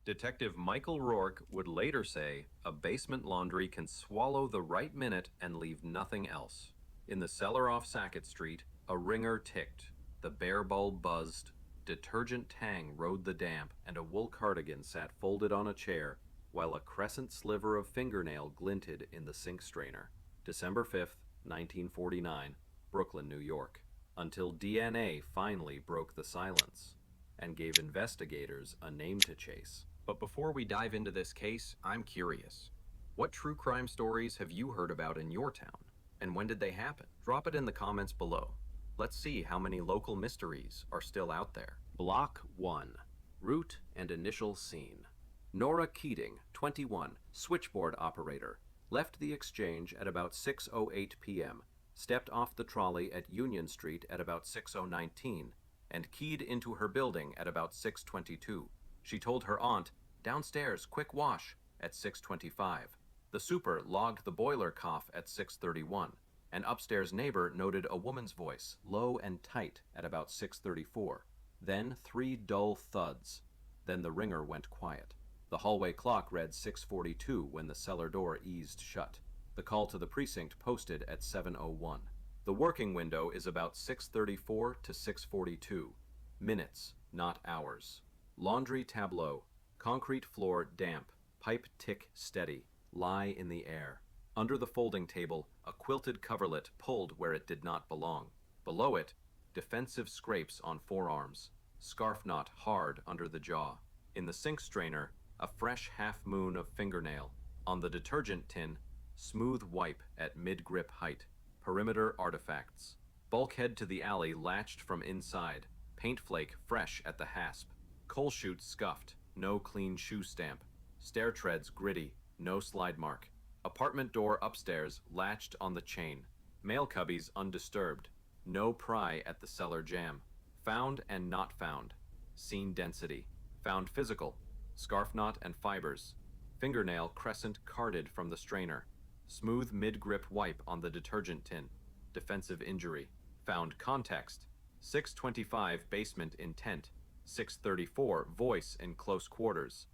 Detective Michael Rourke would later say, a basement laundry can swallow the right minute and leave nothing else. In the cellar off Sackett Street, a ringer ticked, the bare bulb buzzed, detergent tang rode the damp, and a wool cardigan sat folded on a chair, while a crescent sliver of fingernail glinted in the sink strainer. December 5th, 1949, Brooklyn, New York. Until DNA finally broke the silence and gave investigators a name to chase. But before we dive into this case, I'm curious. What true crime stories have you heard about in your town? And when did they happen? Drop it in the comments below. Let's see how many local mysteries are still out there. Block 1. Route and initial scene. Nora Keating, 21, switchboard operator, left the exchange at about 6:08 p.m., stepped off the trolley at Union Street at about 6:19, and keyed into her building at about 6:22. She told her aunt, "Downstairs, quick wash," at 6:25. The super logged the boiler cough at 6:31. An upstairs neighbor noted a woman's voice, low and tight, at about 6:34. Then 3 dull thuds. Then the ringer went quiet. The hallway clock read 6:42 when the cellar door eased shut. The call to the precinct posted at 7:01. The working window is about 6:34 to 6:42. Minutes, not hours. Laundry tableau. Concrete floor damp. Pipe tick steady. Lie in the air. Under the folding table, a quilted coverlet pulled where it did not belong. Below it, defensive scrapes on forearms. Scarf knot hard under the jaw. In the sink strainer, a fresh half moon of fingernail. On the detergent tin, smooth wipe at mid-grip height. Perimeter artifacts. Bulkhead to the alley latched from inside. Paint flake fresh at the hasp. Coal chute scuffed. No clean shoe stamp. Stair treads gritty. No slide mark. Apartment door upstairs latched on the chain. Mail cubbies undisturbed. No pry at the cellar jamb. Found and not found. Scene density. Found physical. Scarf knot and fibers. Fingernail crescent carded from the strainer. Smooth mid-grip wipe on the detergent tin. Defensive injury. Found context. 6:25 basement intent. 6:34 voice in close quarters.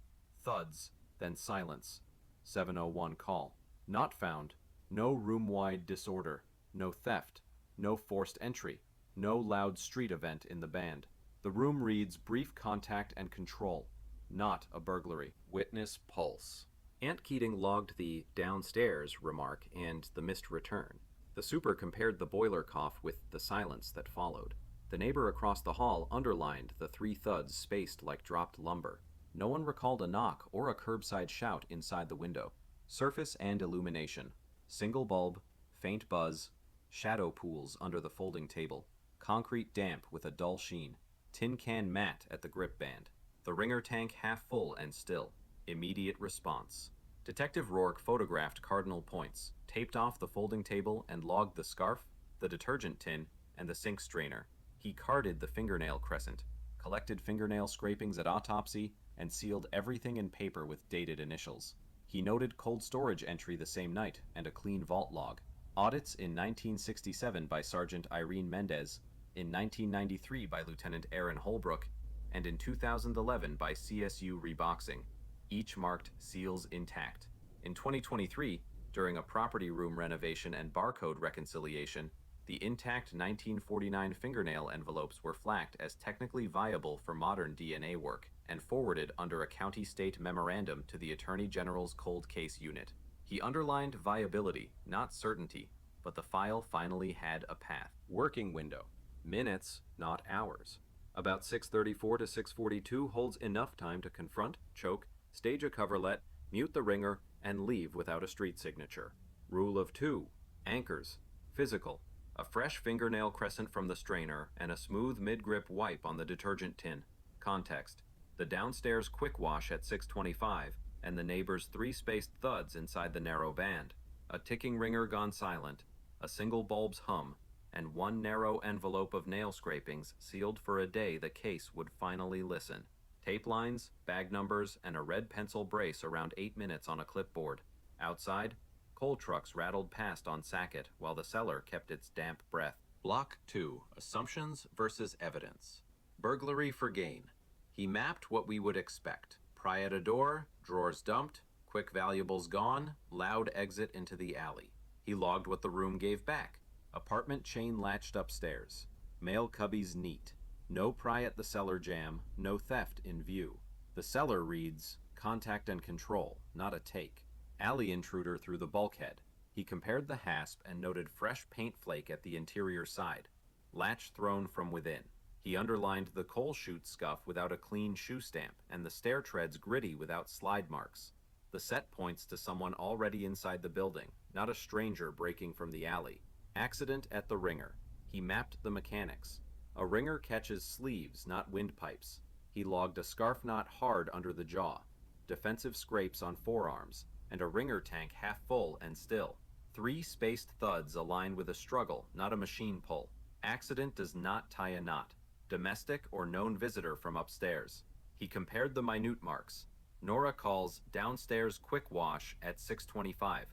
Thuds, then silence. 7:01 call. Not found. No room-wide disorder. No theft. No forced entry. No loud street event in the band. The room reads brief contact and control. Not a burglary. Witness pulse. Aunt Keating logged the downstairs remark and the missed return. The super compared the boiler cough with the silence that followed. The neighbor across the hall underlined the 3 thuds spaced like dropped lumber. No one recalled a knock or a curbside shout inside the window. Surface and illumination. Single bulb, faint buzz, shadow pools under the folding table, concrete damp with a dull sheen, tin can mat at the grip band. The ringer tank half full and still. Immediate response. Detective Rourke photographed cardinal points, taped off the folding table and logged the scarf, the detergent tin, and the sink strainer. He carded the fingernail crescent, collected fingernail scrapings at autopsy, and sealed everything in paper with dated initials. He noted cold storage entry the same night and a clean vault log. Audits in 1967 by Sergeant Irene Mendez, in 1993 by Lieutenant Aaron Holbrook, and in 2011 by CSU Reboxing. Each marked seals intact. In 2023, during a property room renovation and barcode reconciliation, the intact 1949 fingernail envelopes were flagged as technically viable for modern DNA work and forwarded under a county-state memorandum to the Attorney General's Cold Case Unit. He underlined viability, not certainty, but the file finally had a path. Working window. Minutes, not hours. About 6:34 to 6:42 holds enough time to confront, choke, stage a coverlet, mute the ringer, and leave without a street signature. Rule of 2. Anchors. Physical. A fresh fingernail crescent from the strainer and a smooth mid-grip wipe on the detergent tin. Context. The downstairs quick wash at 6:25 and the neighbor's 3 spaced thuds inside the narrow band. A ticking ringer gone silent, a single bulb's hum, and 1 narrow envelope of nail scrapings sealed for a day the case would finally listen. Tape lines, bag numbers, and a red pencil brace around 8 minutes on a clipboard. Outside, coal trucks rattled past on Sackett while the cellar kept its damp breath. Block 2. Assumptions versus evidence. Burglary for gain. He mapped what we would expect. Pry at a door, drawers dumped, quick valuables gone, loud exit into the alley. He logged what the room gave back. Apartment chain latched upstairs. Mail cubbies neat. No pry at the cellar jam, no theft in view. The cellar reads, contact and control, not a take. Alley intruder through the bulkhead. He compared the hasp and noted fresh paint flake at the interior side. Latch thrown from within. He underlined the coal chute scuff without a clean shoe stamp, and the stair treads gritty without slide marks. The set points to someone already inside the building, not a stranger breaking from the alley. Accident at the ringer. He mapped the mechanics. A ringer catches sleeves, not windpipes. He logged a scarf knot hard under the jaw, defensive scrapes on forearms, and a ringer tank half full and still. 3 spaced thuds align with a struggle, not a machine pull. Accident does not tie a knot. Domestic or known visitor from upstairs. He compared the minute marks. Nora calls downstairs quick wash at 6:25.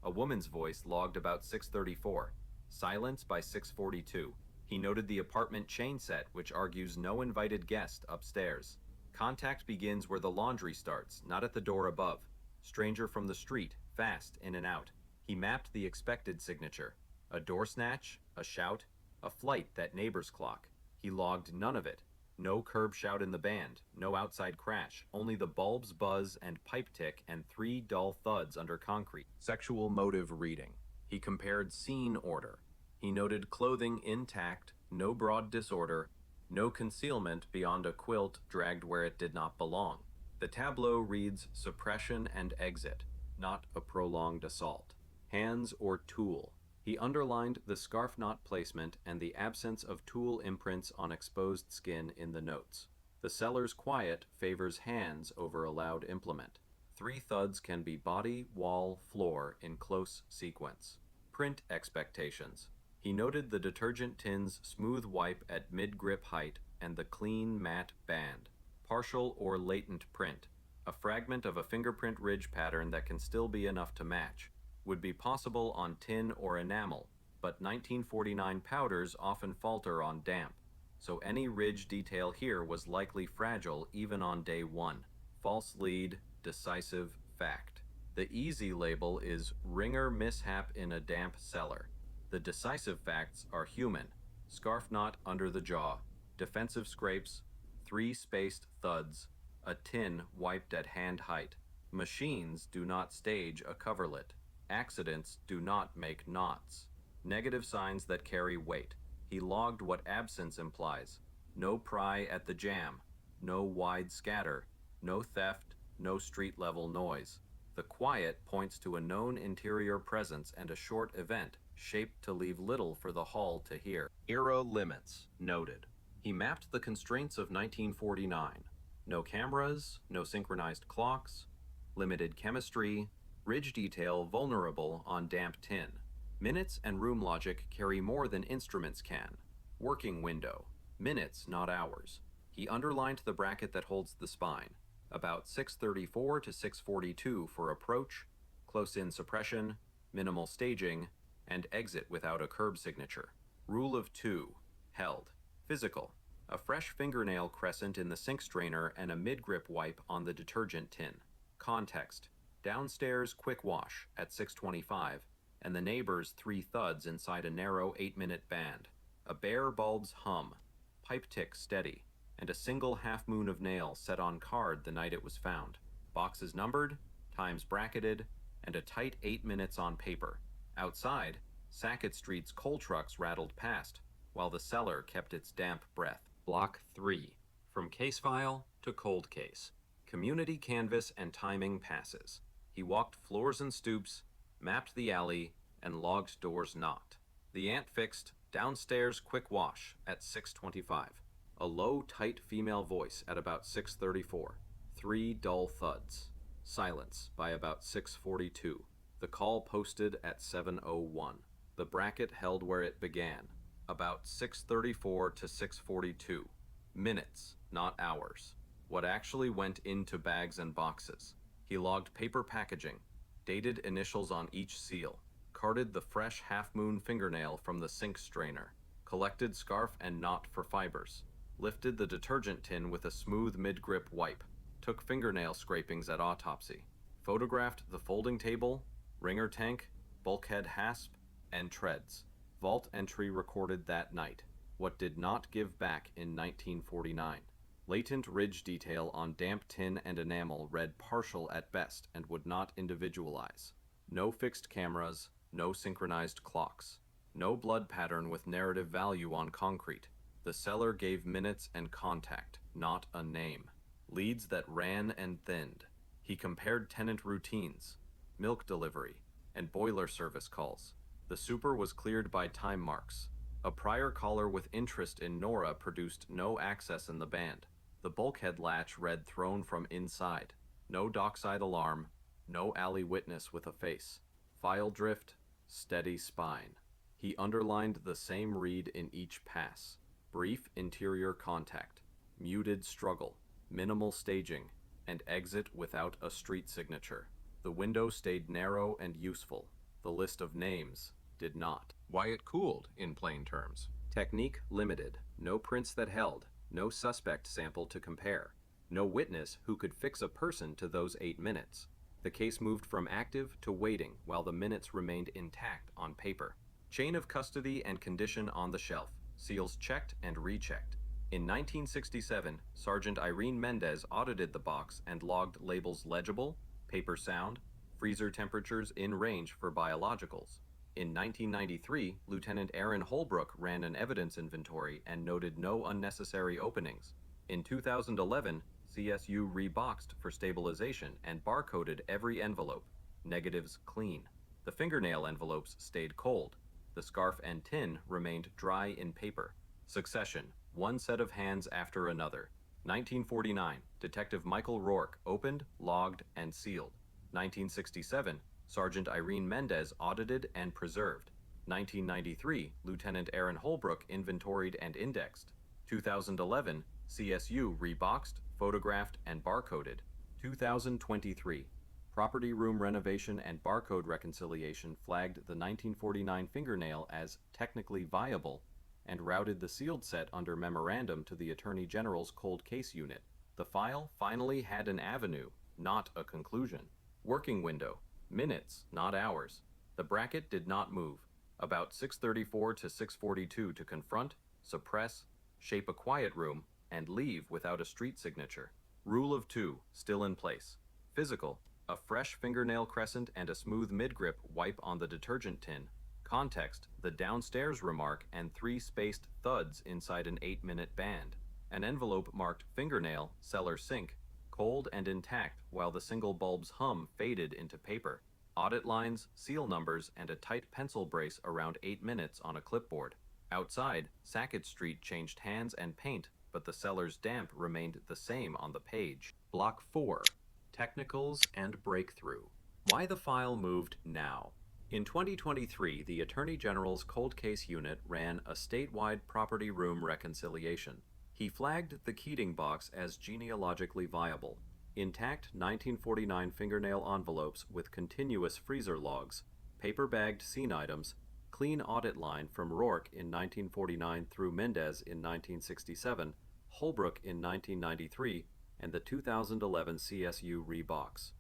A woman's voice logged about 6:34. Silence by 6:42. He noted the apartment chain set, which argues no invited guest upstairs. Contact begins where the laundry starts, not at the door above. Stranger from the street, fast in and out. He mapped the expected signature. A door snatch, a shout, a flight that neighbor's clock. He logged none of it. No curb shout in the band, no outside crash, only the bulb's buzz and pipe tick and 3 dull thuds under concrete. Sexual motive reading. He compared scene order. He noted clothing intact, no broad disorder, no concealment beyond a quilt dragged where it did not belong. The tableau reads suppression and exit, not a prolonged assault. Hands or tool. He underlined the scarf knot placement and the absence of tool imprints on exposed skin in the notes. The cellar's quiet favors hands over a loud implement. 3 thuds can be body, wall, floor in close sequence. Print expectations. He noted the detergent tin's smooth wipe at mid-grip height and the clean matte band. Partial or latent print. A fragment of a fingerprint ridge pattern that can still be enough to match. Would be possible on tin or enamel, but 1949 powders often falter on damp, so any ridge detail here was likely fragile even on day 1. False lead, decisive fact. The easy label is ringer mishap in a damp cellar. The decisive facts are human, scarf knot under the jaw, defensive scrapes, 3 spaced thuds, a tin wiped at hand height. Machines do not stage a coverlet. Accidents do not make knots. Negative signs that carry weight. He logged what absence implies. No pry at the jam. No wide scatter. No theft. No street-level noise. The quiet points to a known interior presence and a short event, shaped to leave little for the hall to hear. Era limits, noted. He mapped the constraints of 1949. No cameras, no synchronized clocks, limited chemistry, ridge detail vulnerable on damp tin. Minutes and room logic carry more than instruments can. Working window. Minutes, not hours. He underlined the bracket that holds the spine. About 6:34 to 6:42 for approach, close-in suppression, minimal staging, and exit without a curb signature. Rule of 2. Held. Physical. A fresh fingernail crescent in the sink strainer and a mid-grip wipe on the detergent tin. Context. Downstairs quick wash at 6:25, and the neighbor's 3 thuds inside a narrow 8-minute band. A bare bulb's hum, pipe tick steady, and a single half-moon of nail set on card the night it was found. Boxes numbered, times bracketed, and a tight 8 minutes on paper. Outside, Sackett Street's coal trucks rattled past, while the cellar kept its damp breath. Block 3. From case file to cold case. Community canvas and timing passes. He walked floors and stoops, mapped the alley, and logged doors knocked. The ant fixed downstairs quick wash at 6:25. A low, tight female voice at about 6:34. 3 dull thuds. Silence by about 6:42. The call posted at 7:01. The bracket held where it began, about 6:34 to 6:42. Minutes, not hours. What actually went into bags and boxes. He logged paper packaging, dated initials on each seal, carted the fresh half-moon fingernail from the sink strainer, collected scarf and knot for fibers, lifted the detergent tin with a smooth mid-grip wipe, took took fingernail scrapings at autopsy, photographed the folding table, wringer tank, bulkhead hasp, and treads. Vault entry recorded that night. What did not give back in 1949. Latent ridge detail on damp tin and enamel read partial at best and would not individualize. No fixed cameras, no synchronized clocks. No blood pattern with narrative value on concrete. The seller gave minutes and contact, not a name. Leads that ran and thinned. He compared tenant routines, milk delivery, and boiler service calls. The super was cleared by time marks. A prior caller with interest in Nora produced no access in the band. The bulkhead latch read thrown from inside. No dockside alarm, no alley witness with a face. File drift, steady spine. He underlined the same read in each pass. Brief interior contact, muted struggle, minimal staging, and exit without a street signature. The window stayed narrow and useful. The list of names did not. Why it cooled, in plain terms. Technique limited. No prints that held. No suspect sample to compare. No witness who could fix a person to those 8 minutes. The case moved from active to waiting while the minutes remained intact on paper. Chain of custody and condition on the shelf. Seals checked and rechecked. In 1967, Sergeant Irene Mendez audited the box and logged labels legible, paper sound, freezer temperatures in range for biologicals. In 1993, Lieutenant Aaron Holbrook ran an evidence inventory and noted no unnecessary openings. In 2011, CSU reboxed for stabilization and barcoded every envelope. Negatives clean. The fingernail envelopes stayed cold. The scarf and tin remained dry in paper. Succession, one set of hands after another. 1949, Detective Michael Rourke opened, logged, and sealed. 1967, Sergeant Irene Mendez audited and preserved. 1993, Lieutenant Aaron Holbrook inventoried and indexed. 2011, CSU reboxed, photographed, and barcoded. 2023, Property room renovation and barcode reconciliation flagged the 1949 fingernail as technically viable and routed the sealed set under memorandum to the Attorney General's cold case unit. The file finally had an avenue, not a conclusion. Working window, minutes, not hours. The bracket did not move. About 6:34 to 6:42 to confront, suppress, shape a quiet room, and leave without a street signature. Rule of 2, still in place. Physical, a fresh fingernail crescent and a smooth mid-grip wipe on the detergent tin. Context, the downstairs remark and 3 spaced thuds inside an 8-minute band. An envelope marked fingernail, cellar sink, cold and intact while the single bulb's hum faded into paper. Audit lines, seal numbers, and a tight pencil brace around 8 minutes on a clipboard. Outside, Sackett Street changed hands and paint, but the cellar's damp remained the same on the page. Block 4. Technicals and breakthrough. Why the file moved now? In 2023, the Attorney General's Cold Case Unit ran a statewide property room reconciliation. He flagged the Keating box as genealogically viable. Intact 1949 fingernail envelopes with continuous freezer logs, paper-bagged scene items, clean audit line from Rourke in 1949 through Mendez in 1967, Holbrook in 1993, and the 2011 CSU rebox.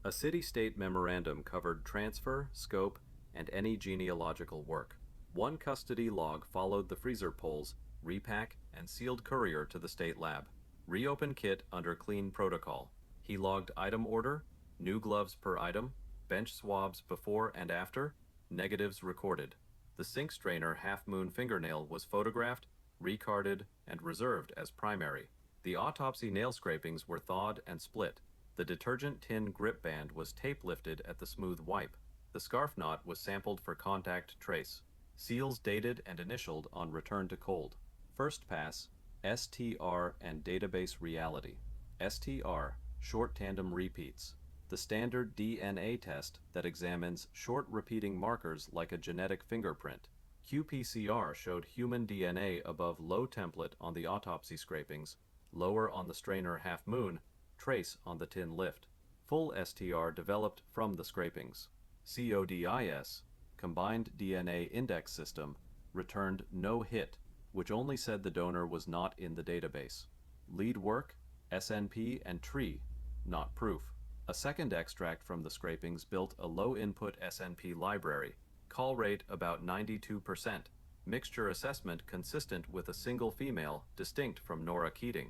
A city-state memorandum covered transfer, scope, and any genealogical work. One custody log followed the freezer polls, repack, and sealed courier to the state lab. Reopen kit under clean protocol. He logged item order, new gloves per item, bench swabs before and after, negatives recorded. The sink strainer half-moon fingernail was photographed, recarded, and reserved as primary. The autopsy nail scrapings were thawed and split. The detergent tin grip band was tape lifted at the smooth wipe. The scarf knot was sampled for contact trace. Seals dated and initialed on return to cold. First pass, STR and database reality. STR, short tandem repeats. The standard DNA test that examines short repeating markers like a genetic fingerprint. qPCR showed human DNA above low template on the autopsy scrapings, lower on the strainer half moon, trace on the tin lift. Full STR developed from the scrapings. CODIS, Combined DNA Index System, returned no hit, which only said the donor was not in the database. Lead work, SNP and tree, not proof. A second extract from the scrapings built a low-input SNP library. Call rate about 92%. Mixture assessment consistent with a single female, distinct from Nora Keating.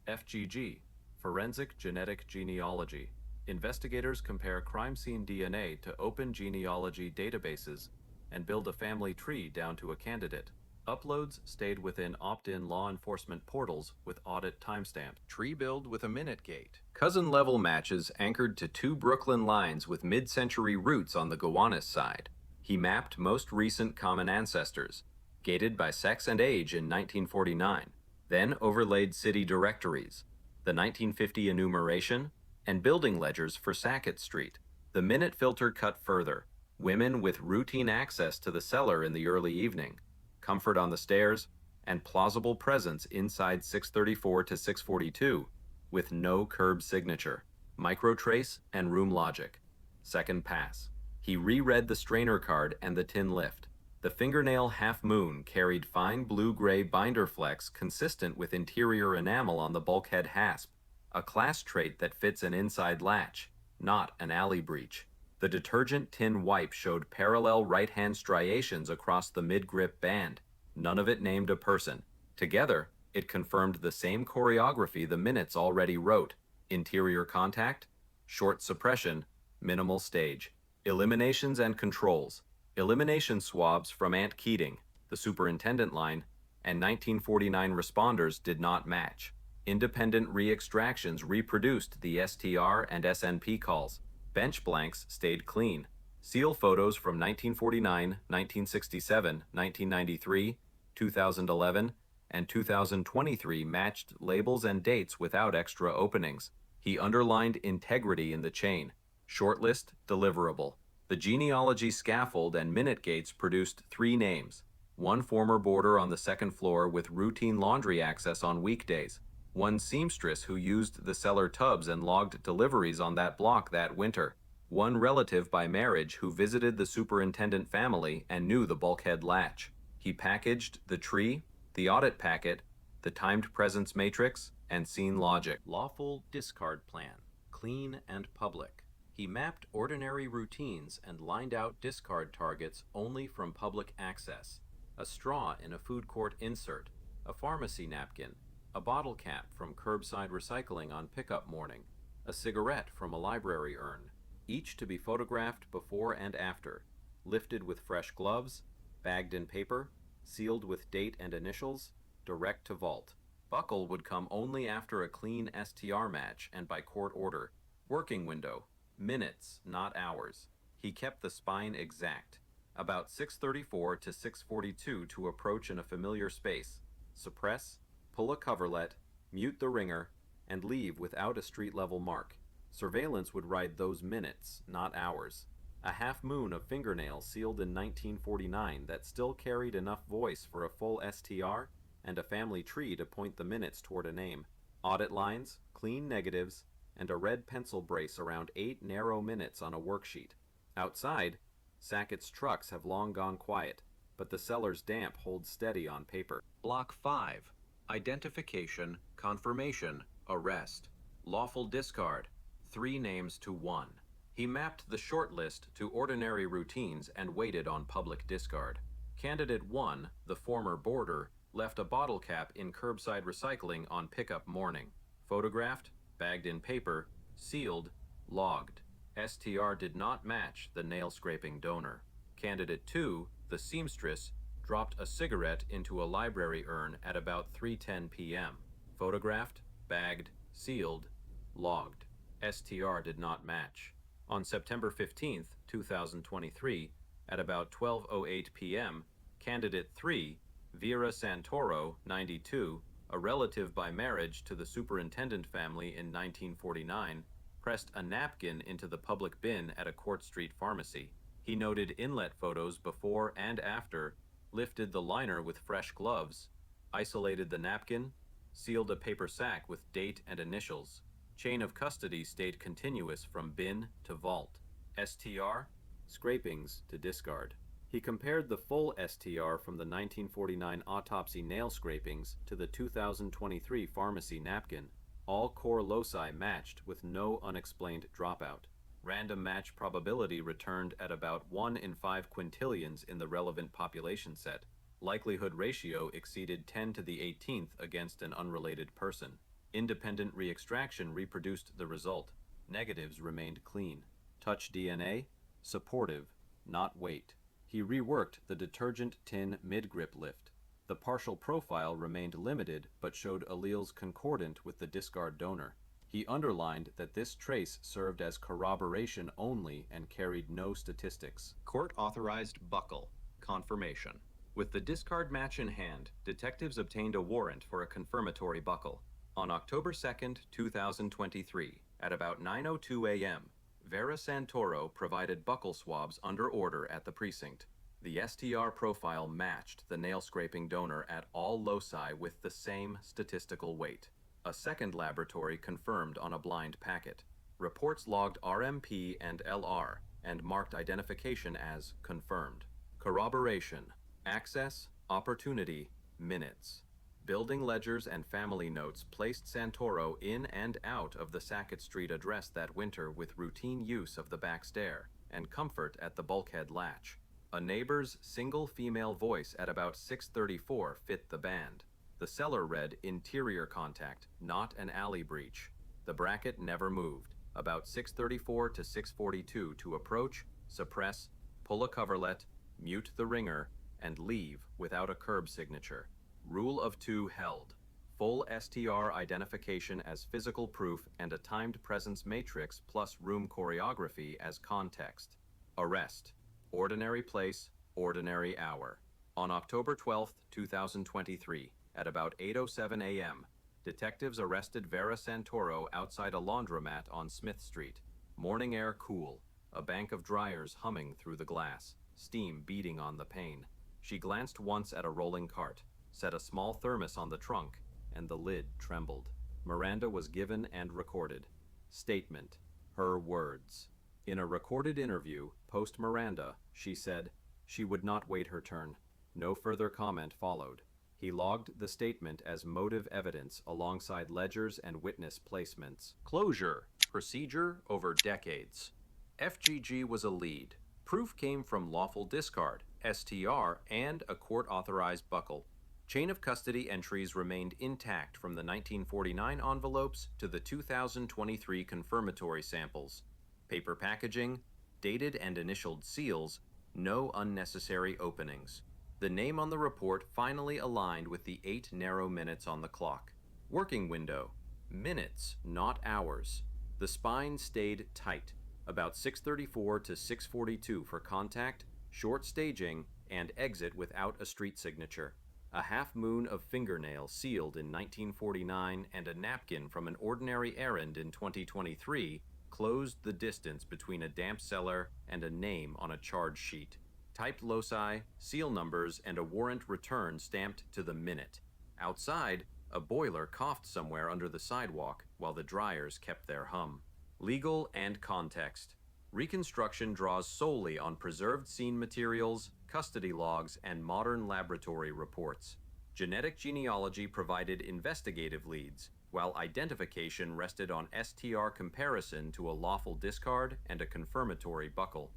FGG, Forensic Genetic Genealogy. Investigators compare crime scene DNA to open genealogy databases and build a family tree down to a candidate. Uploads stayed within opt-in law enforcement portals with audit timestamp. Tree build with a minute gate. Cousin-level matches anchored to two Brooklyn lines with mid-century roots on the Gowanus side. He mapped most recent common ancestors, gated by sex and age in 1949, then overlaid city directories, the 1950 enumeration, and building ledgers for Sackett Street. The minute filter cut further. Women with routine access to the cellar in the early evening, comfort on the stairs, and plausible presence inside 634 to 642, with no curb signature. Microtrace and room logic. Second pass. He reread the strainer card and the tin lift. The fingernail half-moon carried fine blue-gray binder flecks consistent with interior enamel on the bulkhead hasp, a class trait that fits an inside latch, not an alley breach. The detergent tin wipe showed parallel right-hand striations across the mid-grip band, none of it named a person. Together, it confirmed the same choreography the minutes already wrote: interior contact, short suppression, minimal stage. Eliminations and controls. Elimination swabs from Aunt Keating, the superintendent line, and 1949 responders did not match. Independent re-extractions reproduced the STR and SNP calls. Bench blanks stayed clean. Seal photos from 1949, 1967, 1993, 2011, and 2023 matched labels and dates without extra openings. He underlined integrity in the chain. Shortlist deliverable. The genealogy scaffold and minute gates produced 3 names. One former boarder on the second floor with routine laundry access on weekdays. One seamstress who used the cellar tubs and logged deliveries on that block that winter. One relative by marriage who visited the superintendent family and knew the bulkhead latch. He packaged the tree, the audit packet, the timed presence matrix, and scene logic. Lawful discard plan, clean and public. He mapped ordinary routines and lined out discard targets only from public access. A straw in a food court insert, a pharmacy napkin, a bottle cap from curbside recycling on pickup morning, a cigarette from a library urn, each to be photographed before and after, lifted with fresh gloves, bagged in paper, sealed with date and initials, direct to vault. Buckle would come only after a clean STR match and by court order. Working window, minutes, not hours. He kept the spine exact. About 634 to 642 to approach in a familiar space. Suppress, pull a coverlet, mute the ringer, and leave without a street-level mark. Surveillance would ride those minutes, not hours. A half-moon of fingernails sealed in 1949 that still carried enough voice for a full STR and a family tree to point the minutes toward a name. Audit lines, clean negatives, and a red pencil brace around 8 narrow minutes on a worksheet. Outside, Sackett's trucks have long gone quiet, but the cellar's damp holds steady on paper. Block 5. Identification, confirmation, arrest. Lawful discard, 3 names to 1. He mapped the short list to ordinary routines and waited on public discard. Candidate 1, the former boarder, left a bottle cap in curbside recycling on pickup morning. Photographed, bagged in paper, sealed, logged. STR did not match the nail-scraping donor. Candidate 2, the seamstress, dropped a cigarette into a library urn at about 3:10 p.m. Photographed, bagged, sealed, logged. STR did not match. On September 15, 2023, at about 12:08 p.m., Candidate 3, Vera Santoro, 92, a relative by marriage to the superintendent family in 1949, pressed a napkin into the public bin at a Court Street pharmacy. He noted inlet photos before and after, lifted the liner with fresh gloves, isolated the napkin, sealed a paper sack with date and initials. Chain of custody stayed continuous from bin to vault. STR, scrapings to discard. He compared the full STR from the 1949 autopsy nail scrapings to the 2023 pharmacy napkin. All core loci matched with no unexplained dropout. Random match probability returned at about 1 in 5 quintillions in the relevant population set. Likelihood ratio exceeded 10 to the 18th against an unrelated person. Independent re-extraction reproduced the result. Negatives remained clean. Touch DNA? Supportive, not weight. He reworked the detergent tin mid-grip lift. The partial profile remained limited but showed alleles concordant with the discard donor. He underlined that this trace served as corroboration only and carried no statistics. Court-authorized buckle. Confirmation. With the discard match in hand, detectives obtained a warrant for a confirmatory buckle. On October 2, 2023, at about 9:02 a.m., Vera Santoro provided buckle swabs under order at the precinct. The STR profile matched the nail-scraping donor at all loci with the same statistical weight. A second laboratory confirmed on a blind packet. Reports logged RMP and LR and marked identification as confirmed. Corroboration. Access, opportunity, minutes. Building ledgers and family notes placed Santoro in and out of the Sackett Street address that winter with routine use of the back stair and comfort at the bulkhead latch. A neighbor's single female voice at about 6:34 fit the band. The seller read interior contact, not an alley breach. The bracket never moved. About 6:34 to 6:42 to approach, suppress, pull a coverlet, mute the ringer, and leave without a curb signature. Rule of 2 held. Full STR identification as physical proof and a timed presence matrix plus room choreography as context. Arrest. Ordinary place, ordinary hour. On October 12, 2023, at about 8:07 a.m., detectives arrested Vera Santoro outside a laundromat on Smith Street. Morning air cool, a bank of dryers humming through the glass, steam beating on the pane. She glanced once at a rolling cart, set a small thermos on the trunk, and the lid trembled. Miranda was given and recorded. Statement. Her words. In a recorded interview, post-Miranda, she said she would not wait her turn. No further comment followed. He logged the statement as motive evidence alongside ledgers and witness placements. Closure. Procedure over decades. FGG was a lead. Proof came from lawful discard, STR, and a court-authorized buckle. Chain of custody entries remained intact from the 1949 envelopes to the 2023 confirmatory samples. Paper packaging, dated and initialed seals, no unnecessary openings. The name on the report finally aligned with the 8 narrow minutes on the clock. Working window, minutes, not hours. The spine stayed tight, about 6:34 to 6:42 for contact, short staging, and exit without a street signature. A half moon of fingernail sealed in 1949 and a napkin from an ordinary errand in 2023 closed the distance between a damp cellar and a name on a charge sheet. Typed loci, seal numbers, and a warrant return stamped to the minute. Outside, a boiler coughed somewhere under the sidewalk while the dryers kept their hum. Legal and context. Reconstruction draws solely on preserved scene materials, custody logs, and modern laboratory reports. Genetic genealogy provided investigative leads, while identification rested on STR comparison to a lawful discard and a confirmatory buckle.